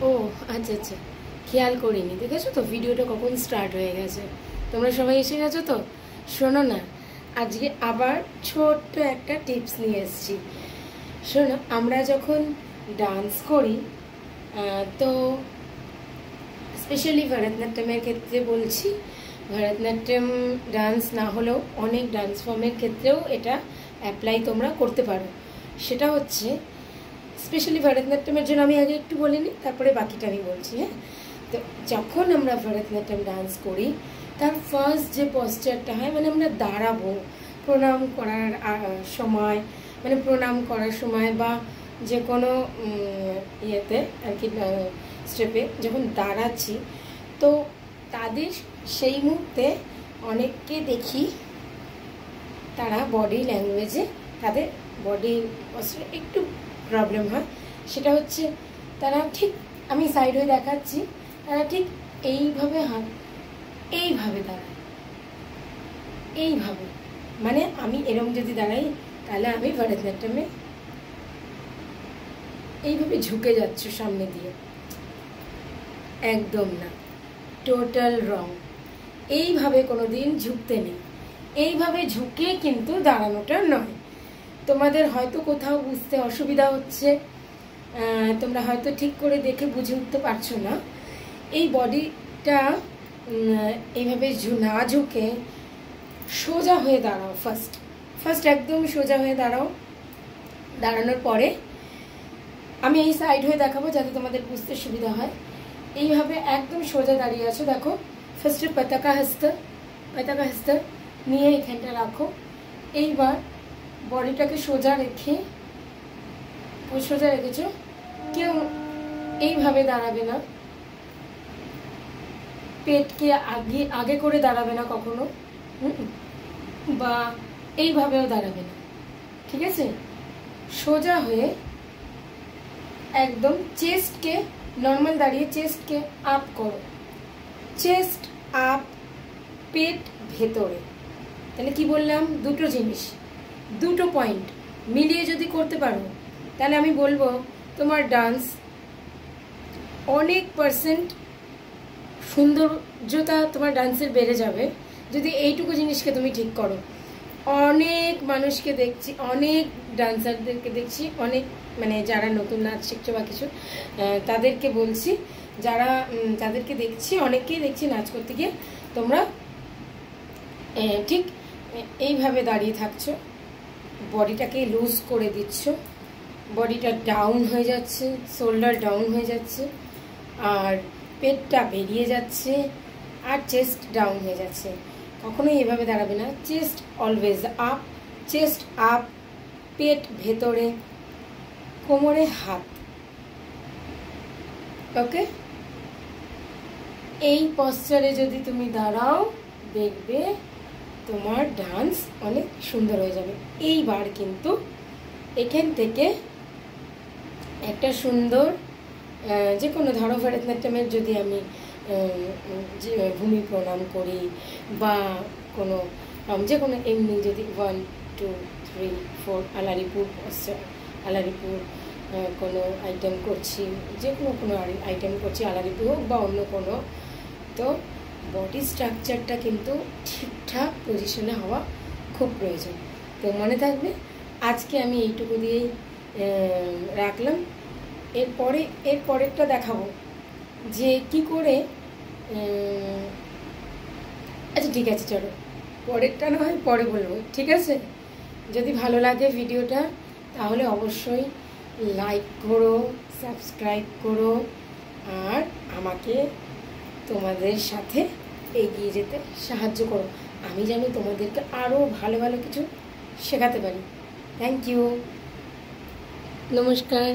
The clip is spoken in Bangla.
ও আচ্ছা আচ্ছা, খেয়াল করিনি। দেখেছো তো ভিডিওটা কখন স্টার্ট হয়ে গেছে। তোমরা সবাই এসে গেছো তো? শোনো না, আজকে আবার ছোট্ট একটা টিপস নিয়ে এসেছি। শোনো, আমরা যখন ডান্স করি তো স্পেশালি ভরতনাট্যমের ক্ষেত্রে বলছি, ভরতনাট্যম ডান্স না হলেও অনেক ডান্স ফর্মের ক্ষেত্রেও এটা অ্যাপ্লাই তোমরা করতে পারো। সেটা হচ্ছে স্পেশালি ভরতনাট্যমের জন্য আমি আগে একটু বলিনি, তারপরে বাকিটা আমি বলছি। হ্যাঁ, তো যখন আমরা ভরতনাট্যম ডান্স করি তার ফার্স্ট যে পশ্চারটা হয়, মানে আমরা দাঁড়াবো প্রণাম করার সময়, মানে প্রণাম করার সময় বা যে কোনো ইয়েতে আর কি স্টেপে যখন দাঁড়াচ্ছি, তো তাদের সেই মুহূর্তে অনেককে দেখি তারা বডি ল্যাঙ্গুয়েজে তাদের বডি পশ্চারে একটু প্রবলেম হয়। সেটা হচ্ছে তারা ঠিক, আমি সাইড হয়ে দেখাচ্ছি, তারা ঠিক এইভাবে হাত এইভাবে দাঁড়ায়, এইভাবে। মানে আমি এরকম যদি দাঁড়াই তাহলে আমি ভরতনাট্যমে এইভাবে ঝুঁকে যাচ্ছ সামনে দিয়ে, একদম না, টোটাল রং। এইভাবে কোনোদিন ঝুঁকতে নেই, এইভাবে ঝুঁকে কিন্তু দাঁড়ানোটা নয়। তোমাদের হয়তো কোথাও বুঝতে অসুবিধা হচ্ছে, তোমরা হয়তো ঠিক করে দেখে বুঝে উঠতে পারছো না। এই বডিটা এইভাবে না ঝুঁকে সোজা হয়ে দাঁড়াও। ফার্স্ট একদম সোজা হয়ে দাঁড়াও। দাঁড়ানোর পরে আমি এই সাইড হয়ে দেখাবো যাতে তোমাদের বুঝতে সুবিধা হয়। এইভাবে একদম সোজা দাঁড়িয়ে আছো, দেখো। ফার্স্টে পতাকা হস্ত নিয়ে এখানটা রাখো। এইবার বডিটাকে সোজা রেখেছো। কেউ এইভাবে দাঁড়াবে না, পেটকে আগে করে দাঁড়াবে না কখনো, বা এইভাবেও দাঁড়াবে না, ঠিক আছে? সোজা হয়ে একদম চেস্টকে নর্মাল দাঁড়িয়ে চেস্টকে আপ করো, চেস্ট আপ, পেট ভেতরে। তাহলে কি বললাম? দুটো জিনিস, দুটো পয়েন্ট মিলিয়ে যদি করতে পারো তাহলে আমি বলবো তোমার ডান্স অনেক % সৌন্দর্যতা তোমার ডান্সের বেড়ে যাবে যদি এইটুকু জিনিসকে তুমি ঠিক করো। অনেক মানুষকে দেখছি, অনেক ডান্সারদেরকে দেখছি, অনেক মানে যারা নতুন নাচ শিখছে বা কিছু, তাদেরকে বলছি, যাদেরকে দেখছি, অনেককেই দেখছি নাচ করতে গিয়ে তোমরা ঠিক এইভাবে দাঁড়িয়ে থাকছো, বডিটাকে লুজ করে দিচ্ছ, বডিটা ডাউন হয়ে যাচ্ছে, শোল্ডার ডাউন হয়ে যাচ্ছে, আর পেটটা বেরিয়ে যাচ্ছে, আর চেস্ট ডাউন হয়ে যাচ্ছে। কখনোই এভাবে দাঁড়াবে না। Chest always up, chest up, পেট ভেতরে, কোমরে হাত। ওকে, এই পশ্চারে যদি তুমি দাঁড়াও দেখবে তোমার ডান্স অনেক সুন্দর হয়ে যাবে। এইবার কিন্তু এখান থেকে একটা সুন্দর যে কোনো, ধরো ভরতনাট্যমের যদি আমি ভূমি প্রণাম করি বা কোনো যে কোনো এমনি যদি 1 2 3 4 আলারিপুর কোনো আইটেম করছি, যে কোনো আইটেম করছি, আলারিপুর হোক বা অন্য কোনো, তো বডি স্ট্রাকচারটা কিন্তু ঠিকঠাক পজিশনে হওয়া খুব প্রয়োজন। তো মনে থাকবে, আজকে আমি এইটুকু দিয়েই রাখলাম। এর পরেরটা দেখাবো যে কি করে। আচ্ছা ঠিক আছে, চলো পরেরটা না হয় পরে বলবো, ঠিক আছে? যদি ভালো লাগে ভিডিওটা তাহলে অবশ্যই লাইক করো, সাবস্ক্রাইব করো, আর আমাকে তোমাদের সাথে এগিয়ে যেতে সাহায্য করো। আমি যেন তোমাদেরকে আরও ভালো ভালো কিছু শেখাতে পারি। থ্যাংক ইউ, নমস্কার।